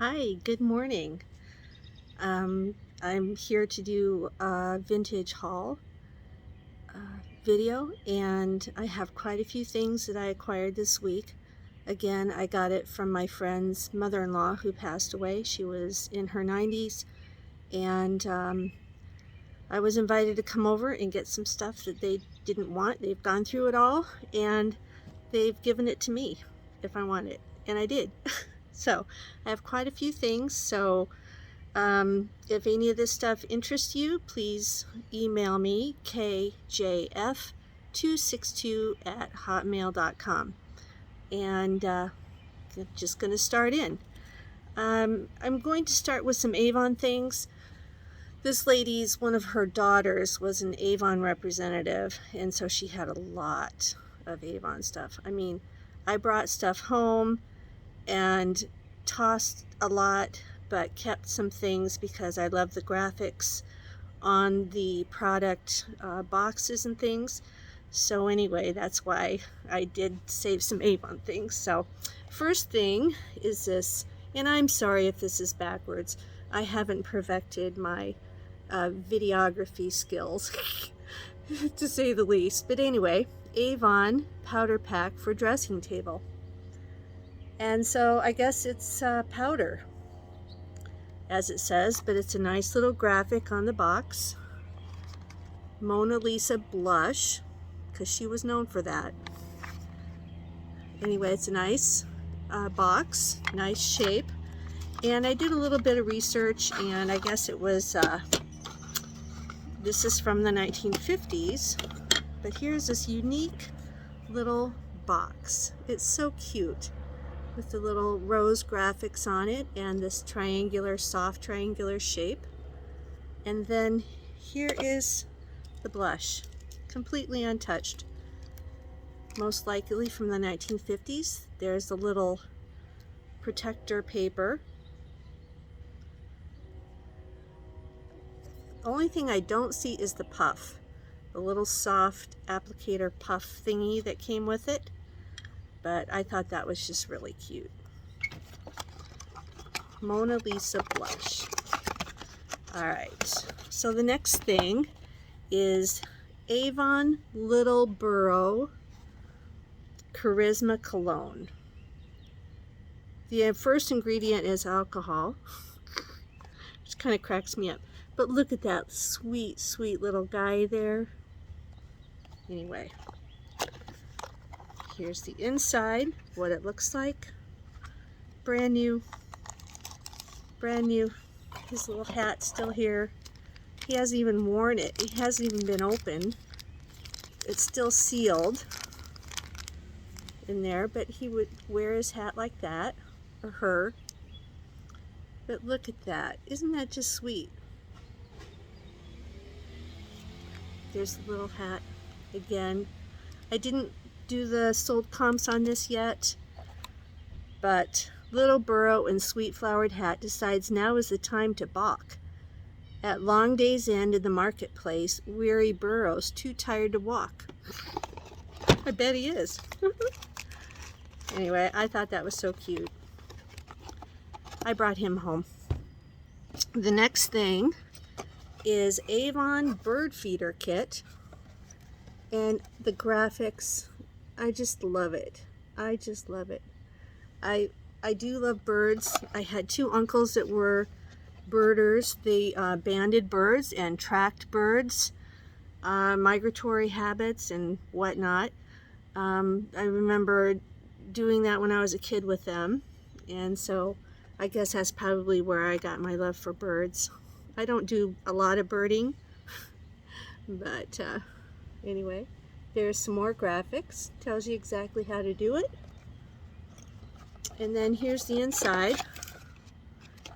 Hi, good morning. I'm here to do a vintage haul video, and I have quite a few things that I acquired this week. Again, I got it from my friend's mother-in-law who passed away. She was in her 90s, and I was invited to come over and get some stuff that they didn't want. They've gone through it all, and they've given it to me if I want it, and I did. So I have quite a few things, so if any of this stuff interests you, please email me, kjf262@hotmail.com. And just going to start in. I'm going to start with some Avon things. This lady's, one of her daughters was an Avon representative, and so she had a lot of Avon stuff. I mean, I brought stuff home and tossed a lot, but kept some things because I love the graphics on the product boxes and things. So anyway, that's why I did save some Avon things. So first thing is this, and I'm sorry if this is backwards. I haven't perfected my videography skills, to say the least. But anyway, Avon powder pack for dressing table. And so I guess it's powder, as it says, but it's a nice little graphic on the box. Mona Lisa blush, because she was known for that. Anyway, it's a nice box, nice shape. And I did a little bit of research, and I guess it was, this is from the 1950s, but here's this unique little box. It's so cute, with the little rose graphics on it and this triangular, soft triangular shape. And then here is the blush, completely untouched. Most likely from the 1950s. There's the little protector paper. The only thing I don't see is the puff, the little soft applicator puff thingy that came with it. But I thought that was just really cute. Mona Lisa blush. Alright, so the next thing is Avon Little Burrow Charisma Cologne. The first ingredient is alcohol, which kind of cracks me up. But look at that sweet, sweet little guy there. Anyway. Here's the inside, what it looks like. Brand new. Brand new. His little hat's still here. He hasn't even worn it. It hasn't even been opened. It's still sealed in there, but he would wear his hat like that, or her. But look at that. Isn't that just sweet? There's the little hat again. I didn't do the sold comps on this yet, but Little Burrow and Sweet Flowered Hat decides now is the time to balk. At long day's end in the marketplace, weary Burrow's too tired to walk. I bet he is. Anyway, I thought that was so cute. I brought him home. The next thing is Avon Bird Feeder Kit, and the graphics, I just love it. I just love it. I do love birds. I had two uncles that were birders. They banded birds and tracked birds, migratory habits and whatnot. I remember doing that when I was a kid with them, and so I guess that's probably where I got my love for birds. I don't do a lot of birding, but anyway. There's some more graphics, tells you exactly how to do it. And then here's the inside.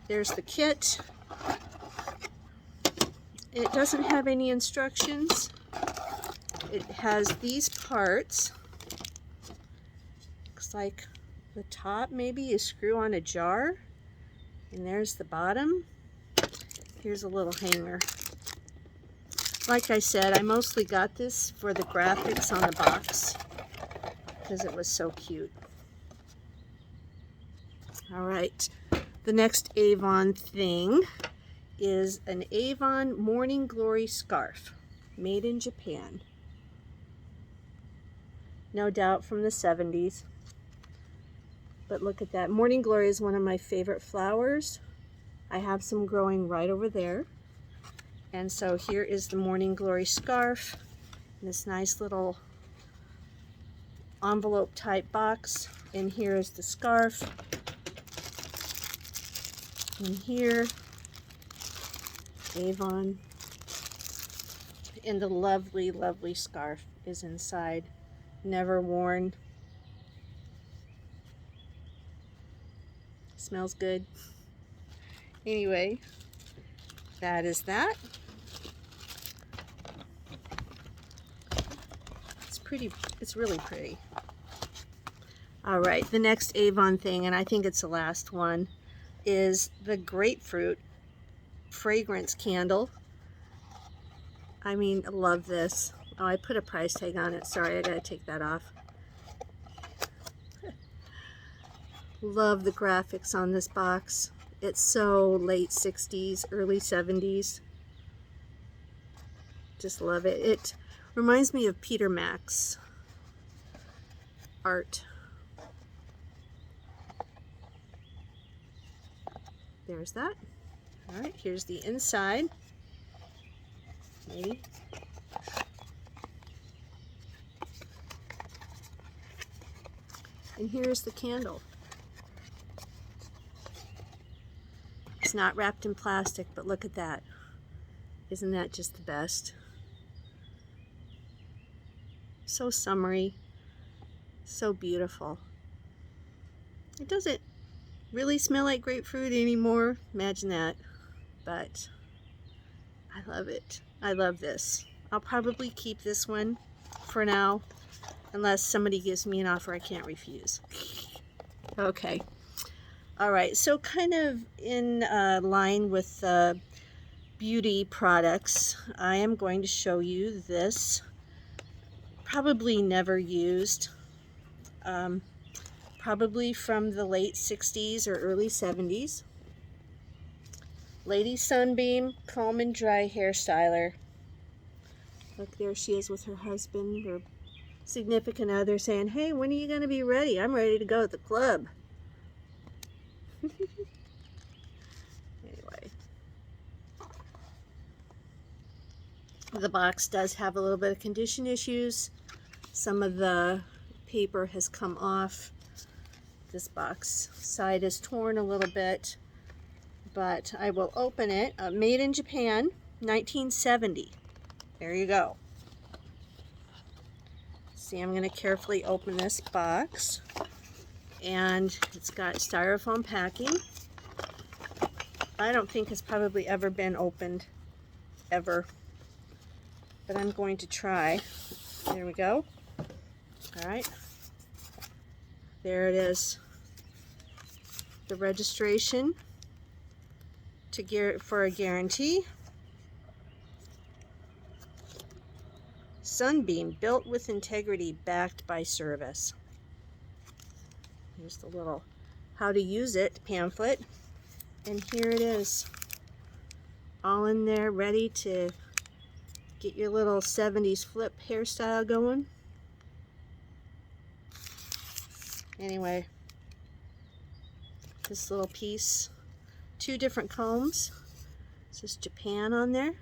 There's the kit. It doesn't have any instructions. It has these parts. Looks like the top maybe is screw on a jar. And there's the bottom. Here's a little hanger. Like I said, I mostly got this for the graphics on the box because it was so cute. All right, The next Avon thing is an Avon Morning Glory scarf, made in Japan. No doubt from the 70s. But look at that. Morning Glory is one of my favorite flowers. I have some growing right over there. And so here is the Morning Glory scarf in this nice little envelope type box. And here is the scarf. And here, Avon. And the lovely, lovely scarf is inside. Never worn. Smells good. Anyway, that is that. It's pretty, it's really pretty. All right, the next Avon thing, and I think it's the last one, is the grapefruit fragrance candle. I mean, I love this. Oh, I put a price tag on it. Sorry, I gotta take that off. Love the graphics on this box. It's so late 60s, early 70s. Just love it. It reminds me of Peter Max art. There's that. All right, here's the inside. Maybe. And here's the candle. It's not wrapped in plastic, but look at that. Isn't that just the best? So summery, so beautiful. It doesn't really smell like grapefruit anymore. Imagine that. But I love it. I love this. I'll probably keep this one for now, unless somebody gives me an offer I can't refuse. Okay. All right, so kind of in line with beauty products, I am going to show you this. Probably never used. Probably from the late 60s or early 70s. Lady Sunbeam Comb and Dry Hair Styler. Look, there she is with her husband or significant other saying, hey, when are you going to be ready? I'm ready to go at the club. Anyway. The box does have a little bit of condition issues. Some of the paper has come off. This box side is torn a little bit, but I will open it. Made in Japan, 1970. There you go. See, I'm going to carefully open this box, and it's got styrofoam packing. I don't think it's probably ever been opened, ever, but I'm going to try. There we go. All right. There it is. The registration for a guarantee. Sunbeam, built with integrity, backed by service. Here's the little how to use it pamphlet. And here it is. All in there, ready to get your little 70s flip hairstyle going. Anyway, this little piece, 2 different combs. It says Japan on there, in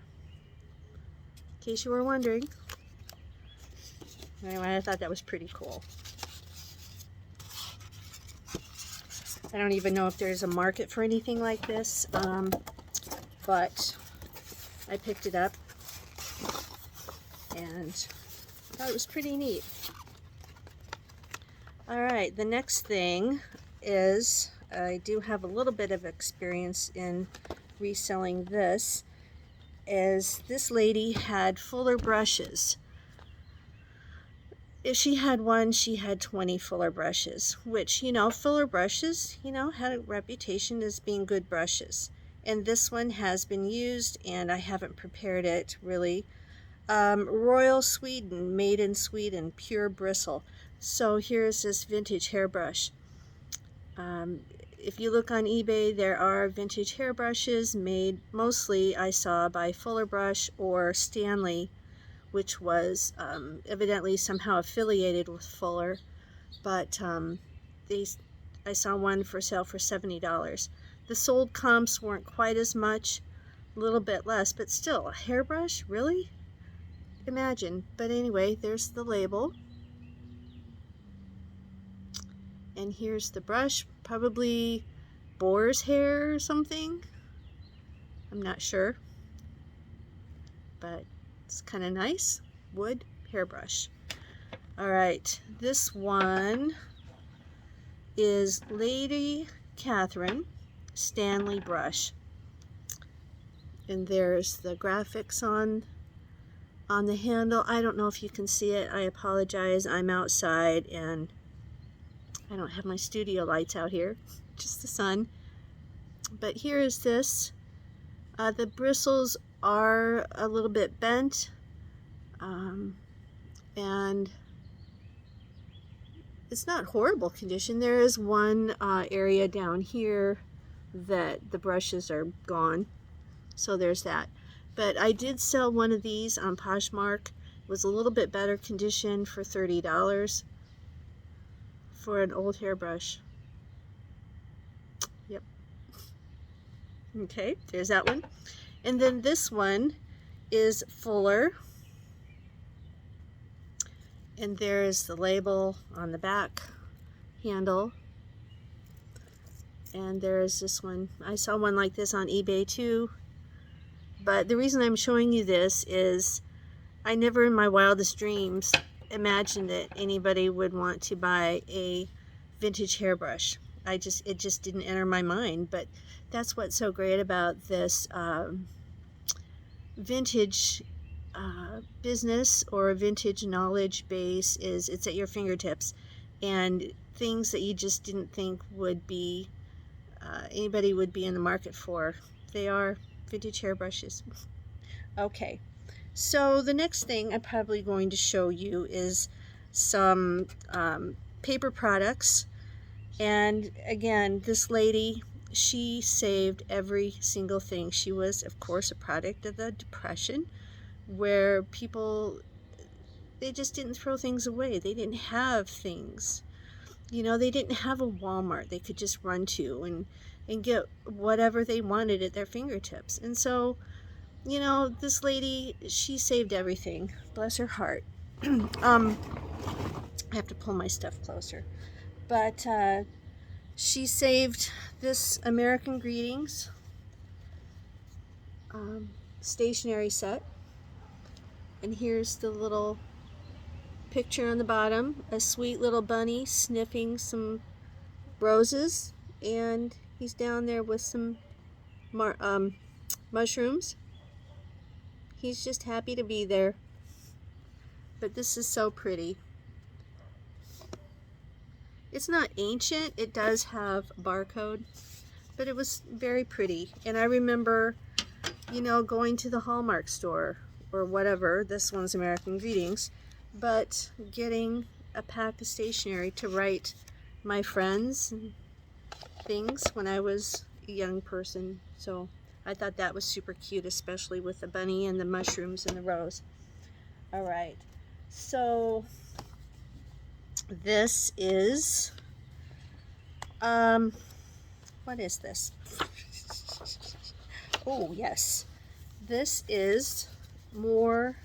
case you were wondering. Anyway, I thought that was pretty cool. I don't even know if there's a market for anything like this, but I picked it up and thought it was pretty neat. Alright, the next thing is, I do have a little bit of experience in reselling this, is this lady had fuller brushes. If she had one, she had 20 fuller brushes, which, fuller brushes, had a reputation as being good brushes. And this one has been used, and I haven't prepared it, really. Royal Sweden, made in Sweden, pure bristle. So here's this vintage hairbrush. if you look on eBay, there are vintage hairbrushes made mostly, I saw, by Fuller Brush or Stanley, which was evidently somehow affiliated with Fuller. But I saw one for sale for $70. The sold comps weren't quite as much, a little bit less, but still, a hairbrush? Really? Imagine. But anyway, there's the label. And here's the brush, probably boar's hair or something. I'm not sure, but it's kind of nice. Wood hairbrush. All right, this one is Lady Catherine Stanley brush. And there's the graphics on the handle. I don't know if you can see it. I apologize. I'm outside and I don't have my studio lights out here, just the sun. But here is this. The bristles are a little bit bent, and it's not horrible condition. There is one area down here that the brushes are gone, so there's that. But I did sell one of these on Poshmark. It was a little bit better condition for $30 for an old hairbrush. Yep. Okay, there's that one. And then this one is Fuller. And there's the label on the back handle. And there's this one. I saw one like this on eBay too. But the reason I'm showing you this is I never in my wildest dreams imagined that anybody would want to buy a vintage hairbrush. It just didn't enter my mind. But that's what's so great about this vintage business or a vintage knowledge base is it's at your fingertips, and things that you just didn't think would be anybody would be in the market for. They are vintage hairbrushes. Okay, so the next thing I'm probably going to show you is some paper products. And again, this lady, she saved every single thing. She was, of course, a product of the Depression, where people, they just didn't throw things away. They didn't have things. You know, they didn't have a Walmart they could just run to and get whatever they wanted at their fingertips. And so, you know, this lady, she saved everything. Bless her heart. I have to pull my stuff closer. But she saved this American Greetings stationery set. And here's the little picture on the bottom. A sweet little bunny sniffing some roses. And he's down there with some mushrooms. He's just happy to be there. But this is so pretty. It's not ancient. It does have a barcode, but it was very pretty. And I remember, you know, going to the Hallmark store or whatever. This one's American Greetings, but getting a pack of stationery to write my friends and things when I was a young person. So I thought that was super cute, especially with the bunny and the mushrooms and the rose. All right, so this is, what is this? Oh, yes. This is more,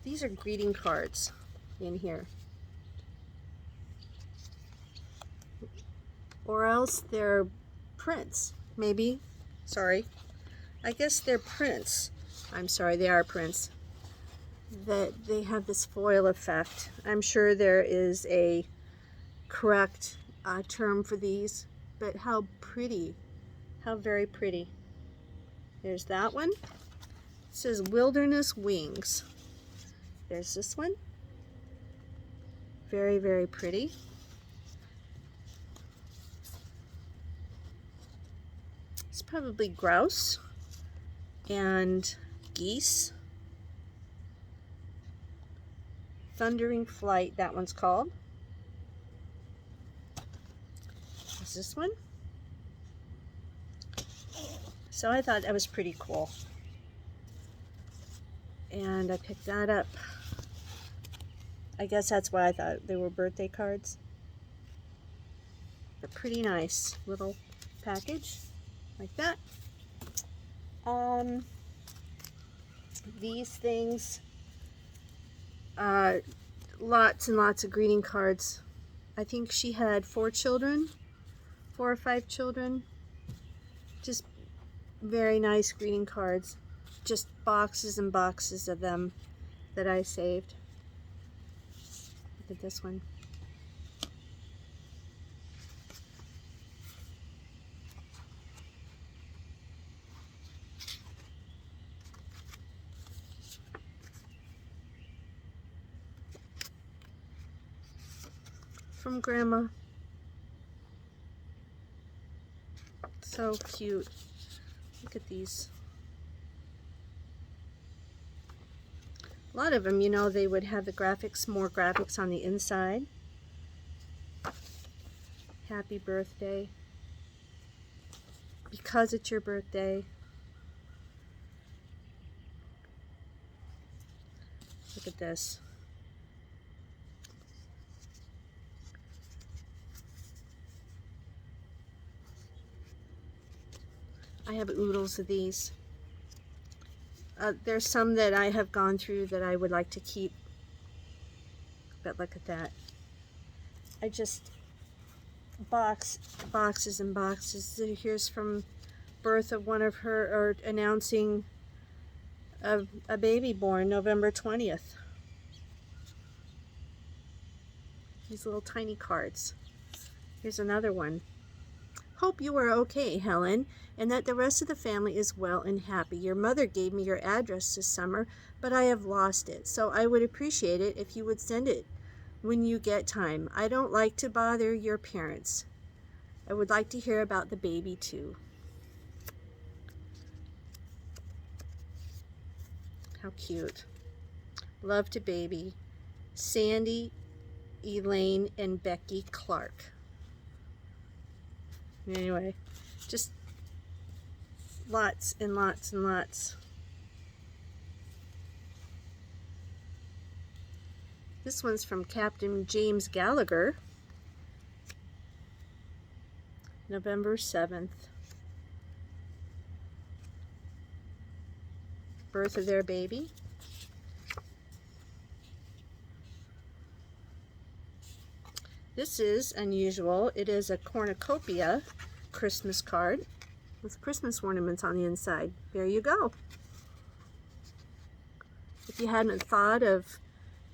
these are greeting cards in here. Or else they're prints, maybe. Sorry. I guess they're prints. I'm sorry, they are prints. That they have this foil effect. I'm sure there is a correct term for these, but how pretty. How very pretty. There's that one. It says Wilderness Wings. There's this one. Very, very pretty. It's probably grouse and geese. Thundering Flight, that one's called. Is this one? So I thought that was pretty cool. And I picked that up. I guess that's why I thought they were birthday cards. They're pretty nice little package like that. These things, lots and lots of greeting cards. I think she had 4 or 5 children. Just very nice greeting cards. Just boxes and boxes of them that I saved. Look at this one. From Grandma. So cute. Look at these. A lot of them, you know, they would have the graphics, more graphics on the inside. Happy birthday. Because it's your birthday. Look at this. I have oodles of these. There's some that I have gone through that I would like to keep. But look at that. I just boxes and boxes. Here's from birth of one of her, or announcing a baby born November 20th. These little tiny cards. Here's another one. Hope you are okay, Helen, and that the rest of the family is well and happy. Your mother gave me your address this summer, but I have lost it, so I would appreciate it if you would send it when you get time. I don't like to bother your parents. I would like to hear about the baby too. How cute. Love to baby. Sandy, Elaine, and Becky Clark. Anyway, just lots and lots and lots. This one's from Captain James Gallagher, November 7th. Birth of their baby. This is unusual. It is a cornucopia Christmas card with Christmas ornaments on the inside. There you go. If you hadn't thought of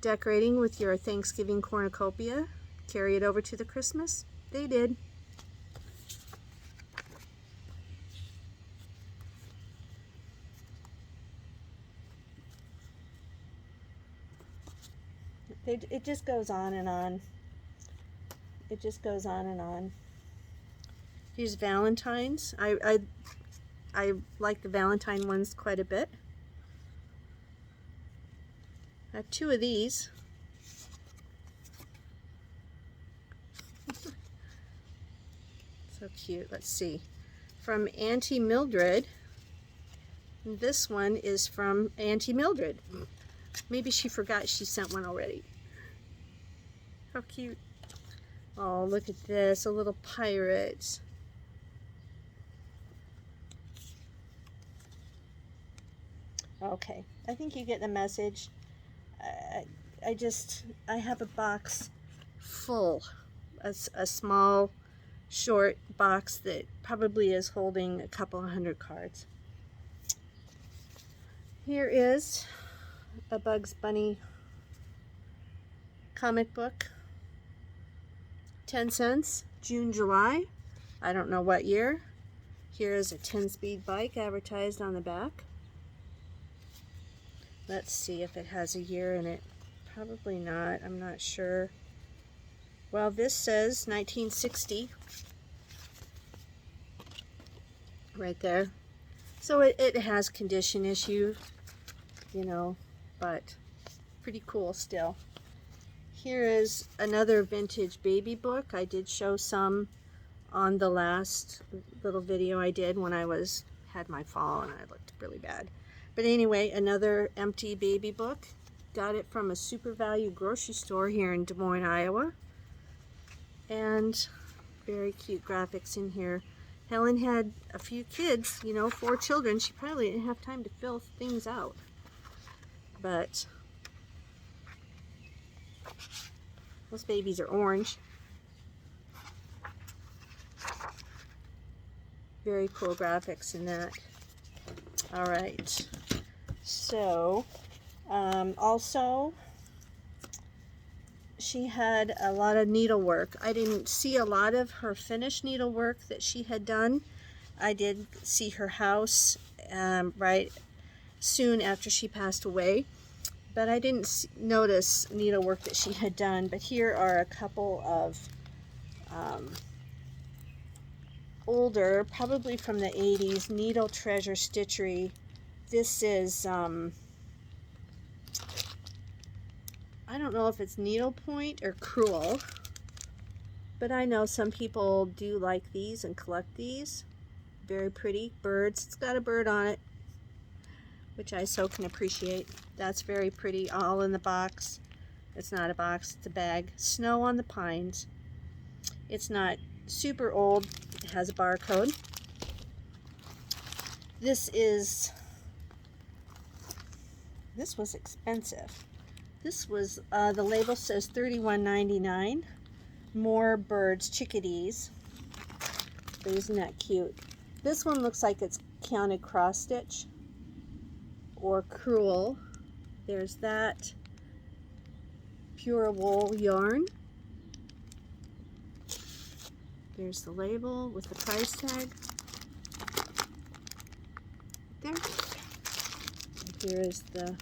decorating with your Thanksgiving cornucopia, carry it over to the Christmas. They did. It just goes on and on. It just goes on and on. Here's Valentine's. I like the Valentine ones quite a bit. I have 2 of these. So cute. Let's see. From Auntie Mildred. This one is from Auntie Mildred. Maybe she forgot she sent one already. How cute. Oh, look at this. A little pirate. Okay. I think you get the message. I have a box full. A small, short box that probably is holding a couple hundred cards. Here is a Bugs Bunny comic book. 10 cents, June, July. I don't know what year. Here is a 10-speed bike advertised on the back. Let's see if it has a year in it. Probably not. I'm not sure. Well, this says 1960 right there. So it has condition issue, you know, but pretty cool still. Here is another vintage baby book. I did show some on the last little video I did when I was had my fall and I looked really bad. But anyway, another empty baby book. Got it from a Super Value grocery store here in Des Moines, Iowa. And very cute graphics in here. Helen had a few kids, you know, 4 children. She probably didn't have time to fill things out. But those babies are orange. Very cool graphics in that. All right. So, also, she had a lot of needlework. I didn't see a lot of her finished needlework that she had done. I did see her house right soon after she passed away, but I didn't notice needlework that she had done. But here are a couple of older, probably from the 80s, needle treasure stitchery. This is I don't know if it's needlepoint or crewel, but I know some people do like these and collect these. Very pretty birds. It's got a bird on it, which I so can appreciate. That's very pretty, all in the box. It's not a box, it's a bag. Snow on the Pines. It's not super old. It has a barcode. This was expensive. This was, the label says $31.99. More birds, chickadees. But isn't that cute? This one looks like it's counted cross stitch or crewel. There's that. Pure wool yarn. There's the label with the price tag. There. And here is the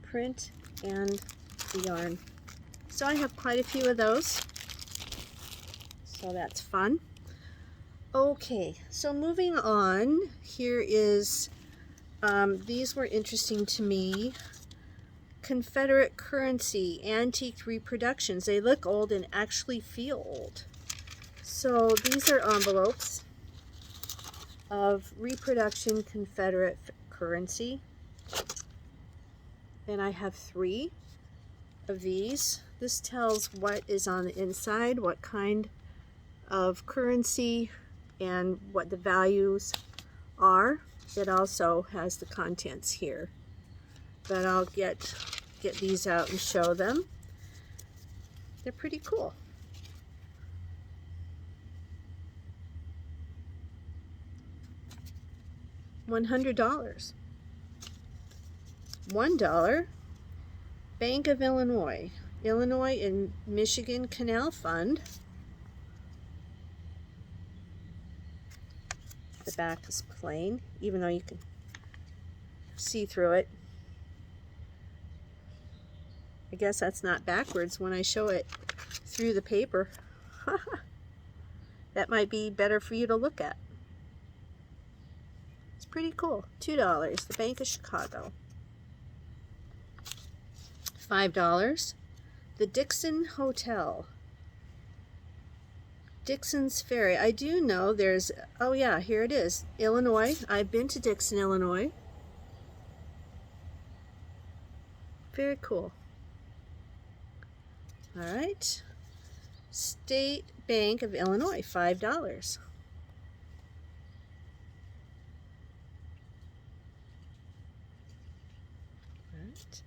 print and the yarn. So I have quite a few of those. So that's fun. Okay, so moving on, here is, these were interesting to me. Confederate currency, antique reproductions. They look old and actually feel old. So these are envelopes of reproduction Confederate currency. And I have 3 of these. This tells what is on the inside, what kind of currency, and what the values are. It also has the contents here. But I'll get these out and show them. They're pretty cool. $100. $1, Bank of Illinois, Illinois and Michigan Canal Fund. The back is plain, even though you can see through it. I guess that's not backwards when I show it through the paper. That might be better for you to look at. It's pretty cool. $2, the Bank of Chicago. $5, the Dixon Hotel. Dixon's Ferry. I do know there's, oh yeah, here it is. Illinois. I've been to Dixon, Illinois. Very cool. All right. State Bank of Illinois, $5. Right.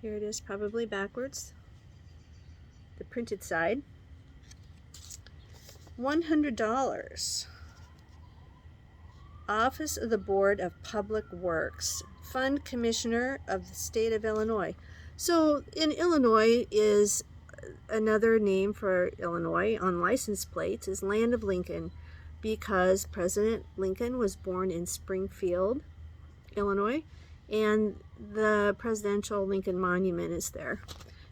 Here it is, probably backwards. The printed side. $100. Office of the Board of Public Works, Fund Commissioner of the State of Illinois. So in Illinois is another name for Illinois on license plates is Land of Lincoln, because President Lincoln was born in Springfield, Illinois, and the Presidential Lincoln Monument is there.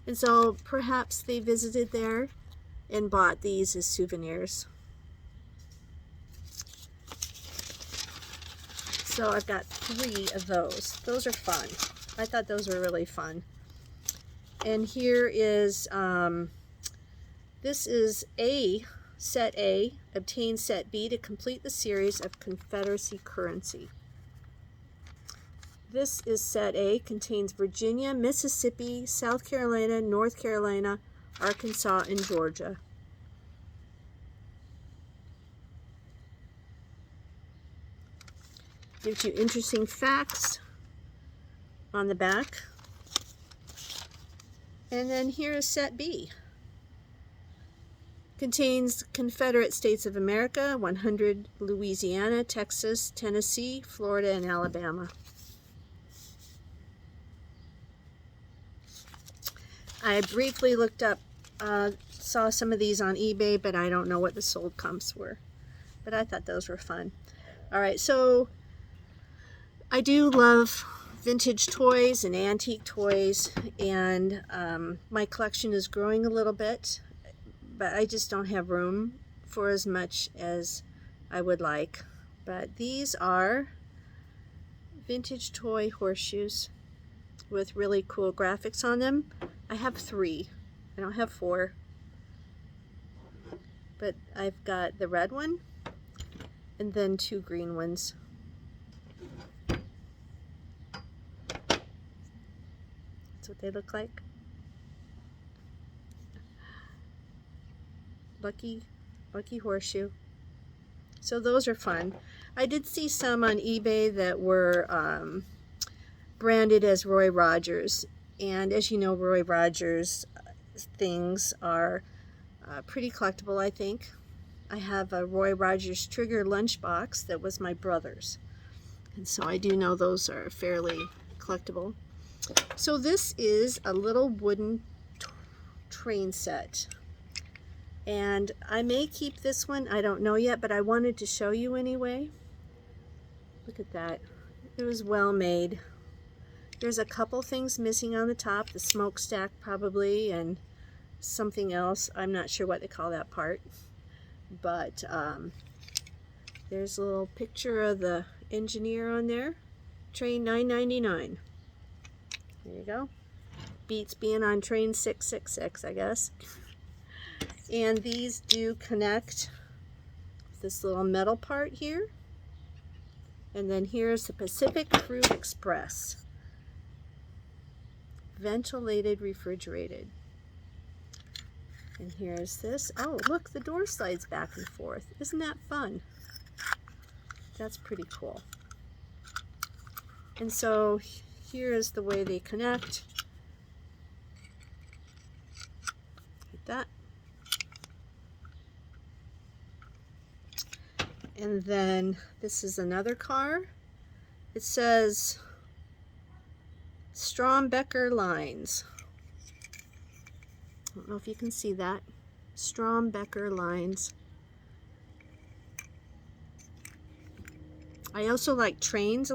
And so perhaps they visited there and bought these as souvenirs. So I've got 3 of those. Those are fun. I thought those were really fun. And here is, this is a set A, obtain set B to complete the series of Confederacy currency. This is set A, contains Virginia, Mississippi, South Carolina, North Carolina, Arkansas, and Georgia. Gives you interesting facts on the back. And then here is set B. Contains Confederate States of America, 100 Louisiana, Texas, Tennessee, Florida, and Alabama. I briefly looked up, saw some of these on eBay, but I don't know what the sold comps were. But I thought those were fun. All right, so I do love vintage toys and antique toys, and my collection is growing a little bit, but I just don't have room for as much as I would like. But these are vintage toy horseshoes with really cool graphics on them. I have 3. I don't have 4. But I've got the red one and then 2 green ones. That's what they look like. Lucky horseshoe. So those are fun. I did see some on eBay that were branded as Roy Rogers, and as you know, Roy Rogers things are pretty collectible, I think. I have a Roy Rogers Trigger lunchbox that was my brother's, and so I do know those are fairly collectible. So this is a little wooden train set, and I may keep this one, I don't know yet, but I wanted to show you anyway. Look at that. It was well made. There's a couple things missing on the top, the smokestack probably, and something else. I'm not sure what they call that part. But there's a little picture of the engineer on there. Train 999. There you go. Beats being on train 666, I guess. And these do connect with this little metal part here. And then here's the Pacific Fruit Express. Ventilated, refrigerated. And here's this. Oh, look, the door slides back and forth. Isn't that fun? That's pretty cool. And so here is the way they connect. Like that. And then this is another car. It says Strombecker lines. I don't know if you can see that. Strombecker lines. I also like trains a